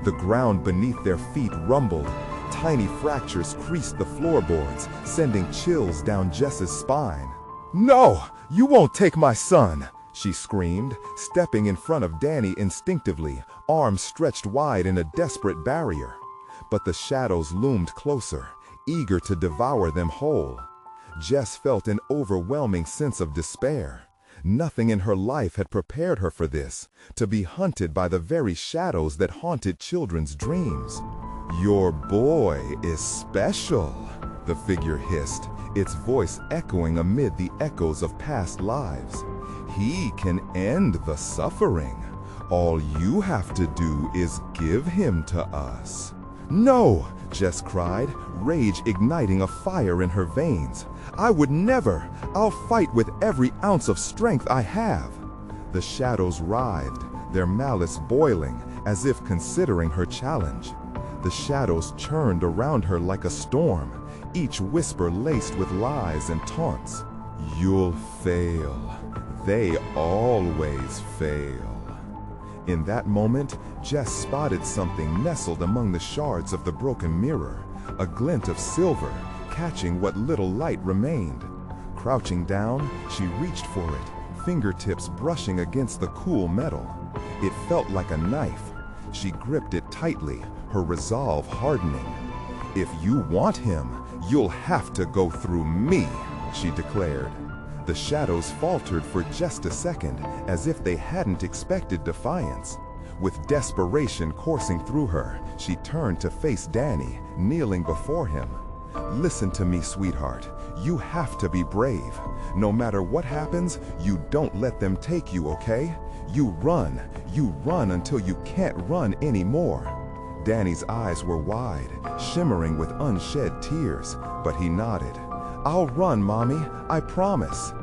The ground beneath their feet rumbled. Tiny fractures creased the floorboards, sending chills down Jess's spine. "No, you won't take my son!" she screamed, stepping in front of Danny instinctively, arms stretched wide in a desperate barrier. But the shadows loomed closer, eager to devour them whole. Jess felt an overwhelming sense of despair. Nothing in her life had prepared her for this, to be hunted by the very shadows that haunted children's dreams. "Your boy is special," the figure hissed, its voice echoing amid the echoes of past lives. "He can end the suffering. All you have to do is give him to us." "No!" Jess cried, rage igniting a fire in her veins. "I would never! I'll fight with every ounce of strength I have!" The shadows writhed, their malice boiling, as if considering her challenge. The shadows churned around her like a storm, each whisper laced with lies and taunts. "You'll fail. They always fail." In that moment, Jess spotted something nestled among the shards of the broken mirror, a glint of silver, catching what little light remained. Crouching down, she reached for it, fingertips brushing against the cool metal. It felt like a knife. She gripped it tightly, her resolve hardening. "If you want him, you'll have to go through me," she declared. The shadows faltered for just a second, as if they hadn't expected defiance. With desperation coursing through her, she turned to face Danny, kneeling before him. "Listen to me, sweetheart. You have to be brave. No matter what happens, you don't let them take you, okay? You run until you can't run anymore." Danny's eyes were wide, shimmering with unshed tears, but he nodded. "I'll run, Mommy, I promise."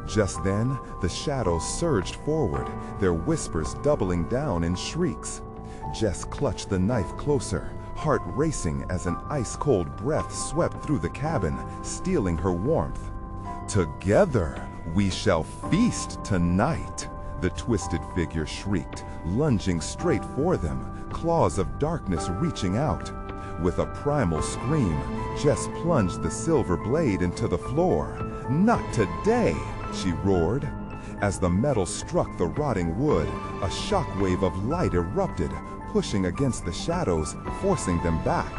Just then, the shadows surged forward, their whispers doubling down in shrieks. Jess clutched the knife closer, heart racing as an ice-cold breath swept through the cabin, stealing her warmth. "Together, we shall feast tonight," the twisted figure shrieked, lunging straight for them, claws of darkness reaching out. With a primal scream, Jess plunged the silver blade into the floor. "Not today!" she roared. As the metal struck the rotting wood, a shockwave of light erupted, pushing against the shadows, forcing them back.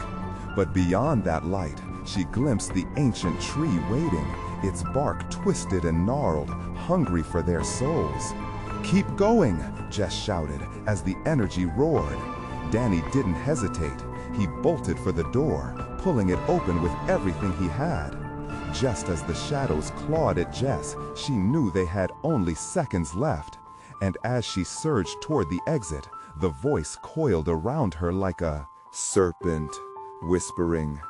But beyond that light, she glimpsed the ancient tree waiting, its bark twisted and gnarled, hungry for their souls. "Keep going!" Jess shouted as the energy roared. Danny didn't hesitate. He bolted for the door, pulling it open with everything he had. Just as the shadows clawed at Jess, she knew they had only seconds left. And as she surged toward the exit, the voice coiled around her like a serpent, whispering,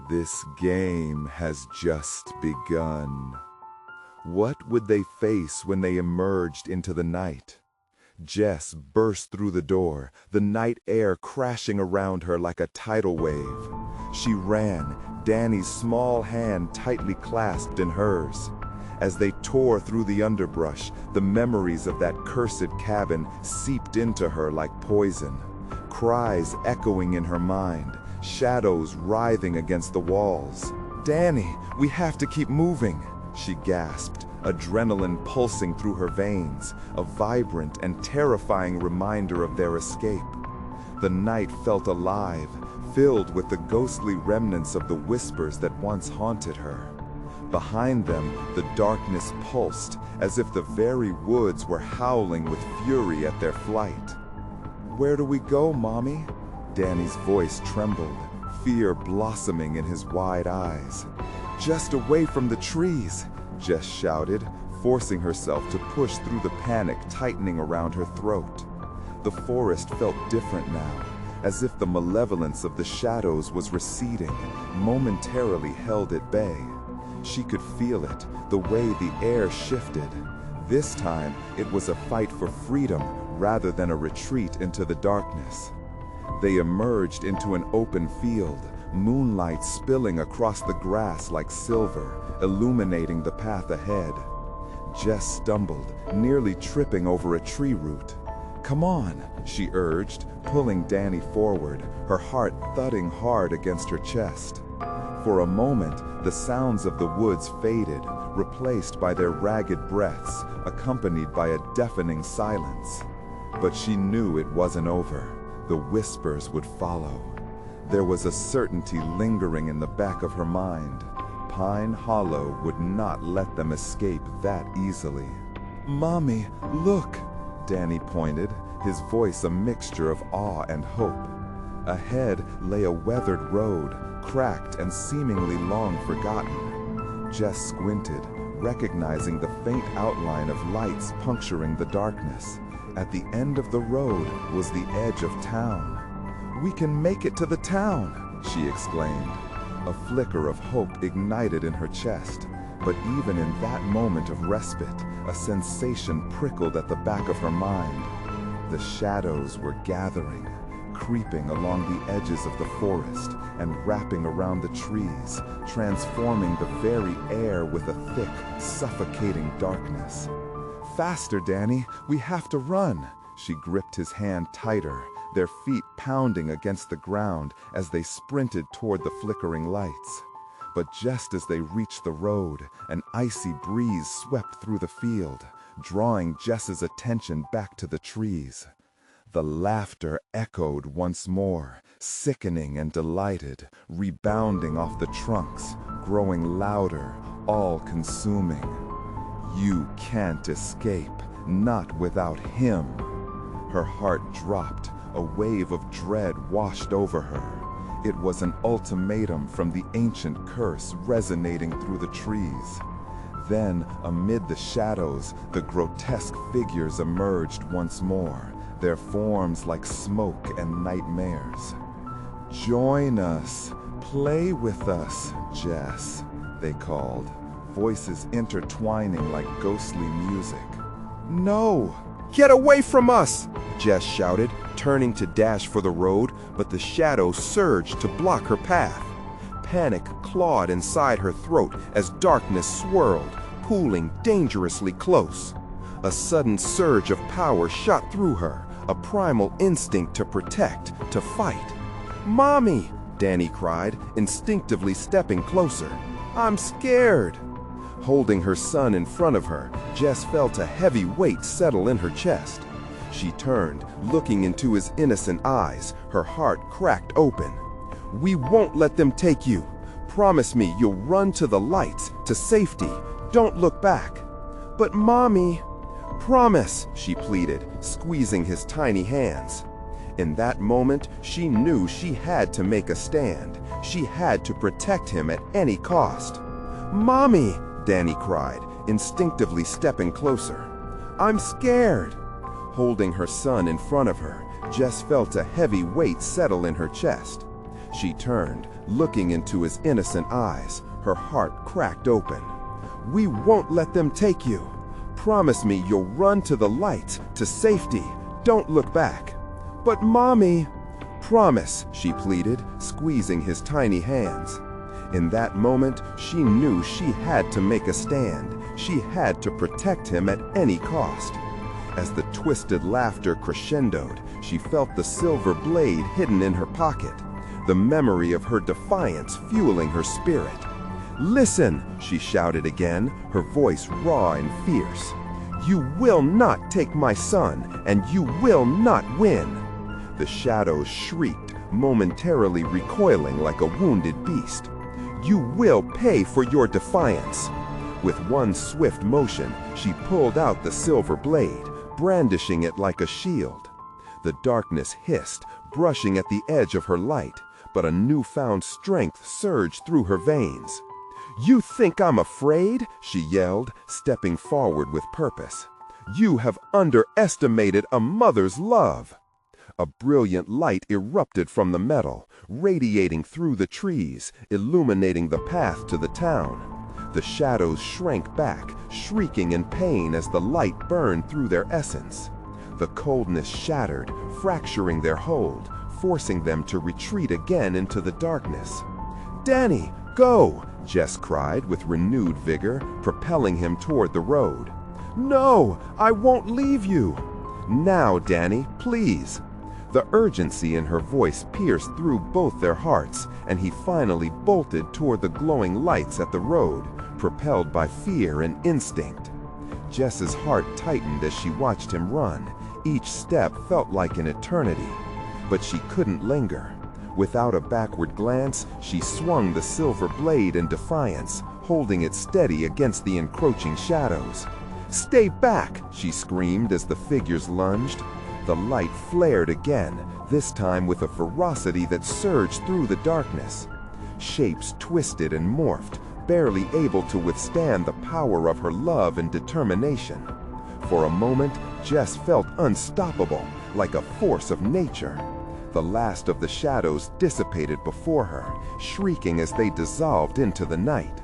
"This game has just begun." What would they face when they emerged into the night? Jess burst through the door, the night air crashing around her like a tidal wave. She ran, Danny's small hand tightly clasped in hers. As they tore through the underbrush, the memories of that cursed cabin seeped into her like poison. Cries echoing in her mind, shadows writhing against the walls. "Danny, we have to keep moving," she gasped, adrenaline pulsing through her veins, a vibrant and terrifying reminder of their escape. The night felt alive, filled with the ghostly remnants of the whispers that once haunted her. Behind them, the darkness pulsed, as if the very woods were howling with fury at their flight. "Where do we go, Mommy?" Danny's voice trembled, fear blossoming in his wide eyes. "Just away from the trees," Jess shouted, forcing herself to push through the panic tightening around her throat. The forest felt different now, as if the malevolence of the shadows was receding, momentarily held at bay. She could feel it, the way the air shifted. This time, it was a fight for freedom rather than a retreat into the darkness. They emerged into an open field, moonlight spilling across the grass like silver, illuminating the path ahead. Jess stumbled, nearly tripping over a tree root. "Come on," she urged, pulling Danny forward, her heart thudding hard against her chest. For a moment, the sounds of the woods faded, replaced by their ragged breaths, accompanied by a deafening silence. But she knew it wasn't over. The whispers would follow. There was a certainty lingering in the back of her mind. Pine Hollow would not let them escape that easily. "Mommy, look!" Danny pointed, his voice a mixture of awe and hope. Ahead lay a weathered road, cracked and seemingly long forgotten. Jess squinted, recognizing the faint outline of lights puncturing the darkness. At the end of the road was the edge of town. "We can make it to the town!" she exclaimed. A flicker of hope ignited in her chest, but even in that moment of respite, a sensation prickled at the back of her mind. The shadows were gathering, creeping along the edges of the forest and wrapping around the trees, transforming the very air with a thick, suffocating darkness. "Faster, Danny, we have to run!" She gripped his hand tighter, their feet pounding against the ground as they sprinted toward the flickering lights. But just as they reached the road, an icy breeze swept through the field, drawing Jess's attention back to the trees. The laughter echoed once more, sickening and delighted, rebounding off the trunks, growing louder, all-consuming. "You can't escape, not without him." Her heart dropped, a wave of dread washed over her. It was an ultimatum from the ancient curse resonating through the trees. Then, amid the shadows, the grotesque figures emerged once more, their forms like smoke and nightmares. "Join us, play with us, Jess," they called, voices intertwining like ghostly music. "No! "Get away from us!" Jess shouted, turning to dash for the road, but the shadows surged to block her path. Panic clawed inside her throat as darkness swirled, pooling dangerously close. A sudden surge of power shot through her, a primal instinct to protect, to fight. "Mommy!" Danny cried, instinctively stepping closer. "I'm scared!" Holding her son in front of her, Jess felt a heavy weight settle in her chest. She turned, looking into his innocent eyes, her heart cracked open. "We won't let them take you. Promise me you'll run to the lights, to safety. Don't look back." "But Mommy..." "Promise," she pleaded, squeezing his tiny hands. In that moment, she knew she had to make a stand. She had to protect him at any cost. "Mommy!" Danny cried, instinctively stepping closer. "I'm scared." Holding her son in front of her, Jess felt a heavy weight settle in her chest. She turned, looking into his innocent eyes, her heart cracked open. "We won't let them take you. Promise me you'll run to the lights, to safety. Don't look back." "But Mommy..." "Promise," she pleaded, squeezing his tiny hands. In that moment, she knew she had to make a stand. She had to protect him at any cost. As the twisted laughter crescendoed, she felt the silver blade hidden in her pocket, the memory of her defiance fueling her spirit. "Listen," she shouted again, her voice raw and fierce. "You will not take my son, and you will not win." The shadows shrieked, momentarily recoiling like a wounded beast. "You will pay for your defiance." With one swift motion, she pulled out the silver blade, brandishing it like a shield. The darkness hissed, brushing at the edge of her light, but a newfound strength surged through her veins. "You think I'm afraid?" she yelled, stepping forward with purpose. "You have underestimated a mother's love." A brilliant light erupted from the metal, radiating through the trees, illuminating the path to the town. The shadows shrank back, shrieking in pain as the light burned through their essence. The coldness shattered, fracturing their hold, forcing them to retreat again into the darkness. "Danny, go!" Jess cried with renewed vigor, propelling him toward the road. "No, I won't leave you." "Now, Danny, please." The urgency in her voice pierced through both their hearts, and he finally bolted toward the glowing lights at the road, propelled by fear and instinct. Jess's heart tightened as she watched him run. Each step felt like an eternity, but she couldn't linger. Without a backward glance, she swung the silver blade in defiance, holding it steady against the encroaching shadows. "Stay back!" she screamed as the figures lunged. The light flared again, this time with a ferocity that surged through the darkness. Shapes twisted and morphed, barely able to withstand the power of her love and determination. For a moment, Jess felt unstoppable, like a force of nature. The last of the shadows dissipated before her, shrieking as they dissolved into the night.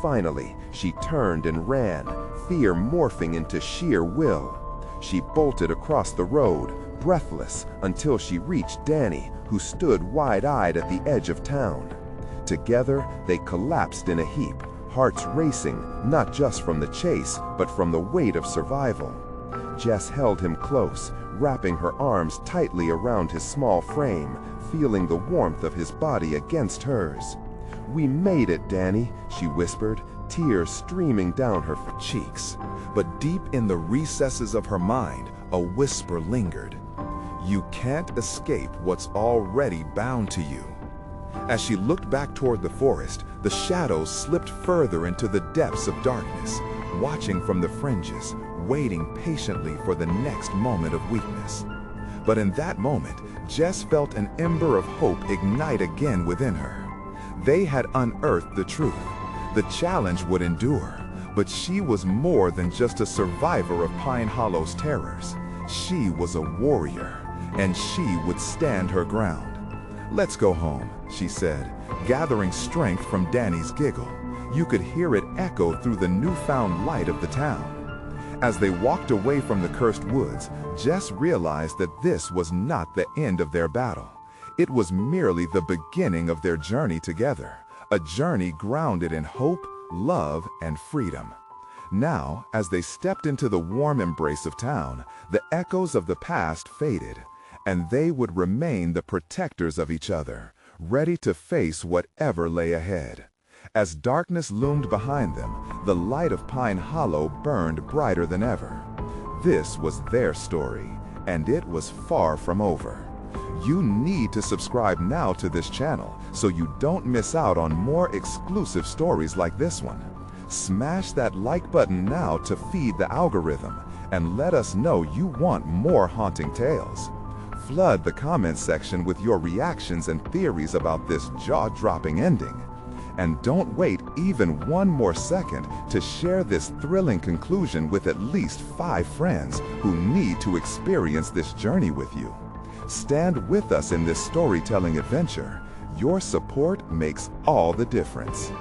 Finally, she turned and ran, fear morphing into sheer will. She bolted across the road, breathless, until she reached Danny, who stood wide-eyed at the edge of town. Together, they collapsed in a heap, hearts racing, not just from the chase, but from the weight of survival. Jess held him close, wrapping her arms tightly around his small frame, feeling the warmth of his body against hers. "We made it, Danny," she whispered, tears streaming down her cheeks. But deep in the recesses of her mind, a whisper lingered. "You can't escape what's already bound to you." As she looked back toward the forest, the shadows slipped further into the depths of darkness, watching from the fringes, waiting patiently for the next moment of weakness. But in that moment, Jess felt an ember of hope ignite again within her. They had unearthed the truth. The challenge would endure, but she was more than just a survivor of Pine Hollow's terrors. She was a warrior, and she would stand her ground. "Let's go home," she said, gathering strength from Danny's giggle. You could hear it echo through the newfound light of the town. As they walked away from the cursed woods, Jess realized that this was not the end of their battle. It was merely the beginning of their journey together, a journey grounded in hope, love, and freedom. Now, as they stepped into the warm embrace of town, the echoes of the past faded, and they would remain the protectors of each other, ready to face whatever lay ahead. As darkness loomed behind them, the light of Pine Hollow burned brighter than ever. This was their story, and it was far from over. You need to subscribe now to this channel so you don't miss out on more exclusive stories like this one. Smash that like button now to feed the algorithm, and let us know you want more haunting tales. Flood the comment section with your reactions and theories about this jaw-dropping ending. And don't wait even one more second to share this thrilling conclusion with at least 5 friends who need to experience this journey with you. Stand with us in this storytelling adventure. Your support makes all the difference.